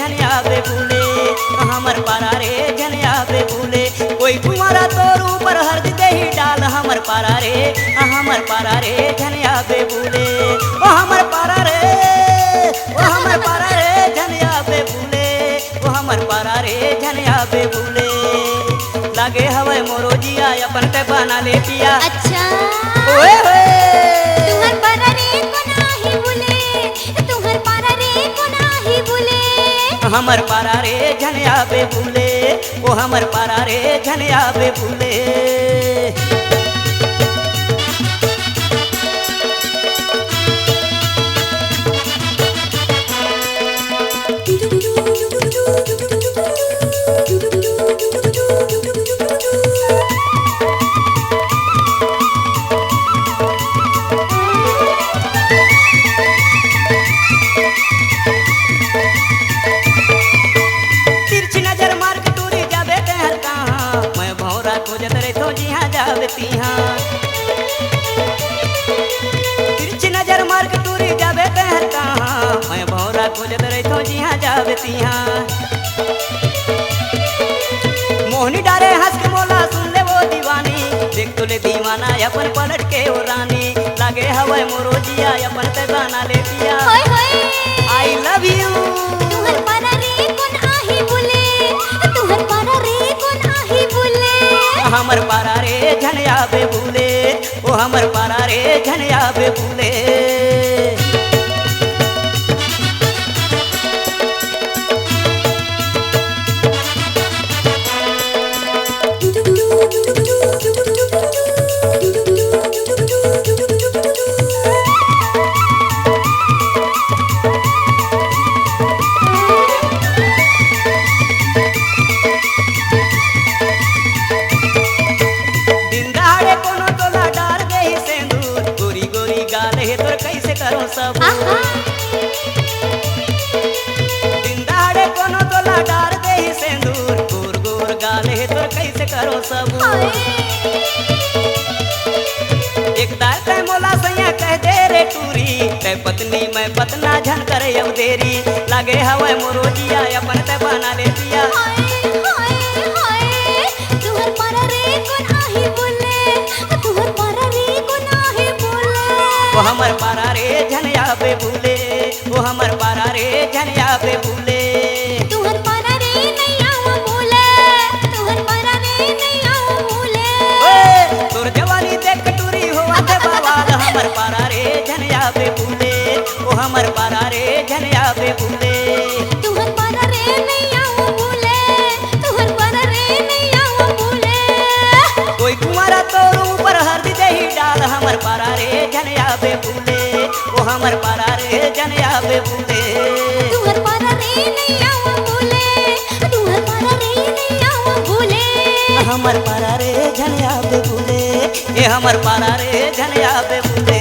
झनिया बे भूले हमर पारा रे झनिया बे भूले कोई कुमारा तोर ऊपर हर्ज दे ही डाल हमर पारा रे झनिया बे भूले ओ हमर पारा रे झनिया बे भूले ओ हमर पारा रे झनिया बे भूले लागे हवे मोरो जिया अपन ते बना ले पिया अच्छा ओए होए तुहर पारा रे को नाही भूले तुहर पारा रे को नाही भूले हमर पारा रे झनिया बे भूले ओ हमर पारा रे झनिया बे भूले तिरछी नजर मार के टूरी जाबे तेहर कहाँ मैं भौरा खोजत रही तो जिहाँ जाबती हाँ तिरछी नजर मार के टूरी जाबे तेहर कहाँ मैं भौरा खोजत रही तो जिहाँ जाबती हाँ मोहनी डारे हंस के मोला सुन ले वो दीवानी देख तुले दीवाना अपन पलट के ओ रानी लागे हवे मोरो जिया अपन ते गाना ले पिया होय होय आई लव यू तुहर पारा रे को नाही भूले तुहर पारा रे को नाही भूले हमर पारा रे झनिया बे भूले ओ हमर पारा रे झनिया बे भूले दिन दहाड़े कोनो तोला डार दे ही सेंदूर गोरी गोरी गाल है तोर कैसे करो सब आहा दिन दहाड़े कोनो तोला डार दे ही सेंदूर गोर गोर गाल है तोर कैसे करो सब हाय एक दाल ते मोला सैया कह दे रे टूरी ते पत्नी मैं पतना झन करे अब देरी लागे हवे मोरो जिया अपन ते बना ले पिया हाय हाय हाय तुहर पारा रे को नाही भूले तुहर पारा रे को नाही भूले ओ हमर पारा रे झनिया बे भूले ओ हमर पारा रे झनिया बे भूले तुहर पारा रे नहीं आवा भूले तुहर पारा रे नहीं आवा भूले ओए तोर जवानी देख टूरी हो आते बवाल हमर पारा रे झनिया बे भूले ओ हमर पारा रे झनिया बे भूले तुहर पारा रे नहीं आवा भूले तुहर पारा रे नहीं आवा भूले कोई कुंवारा तोर ऊपर हर्दी दे ही डाल हमर पारा रे झनिया बे भूले ओ हमर पारा रे झनिया बे भूले तुहर पारा रे नहीं आवा भूले तुहर पारा रे नहीं आवा भूले हमर पारा रे झनिया बे भूले ए हमर पारा रे झनिया बे भूले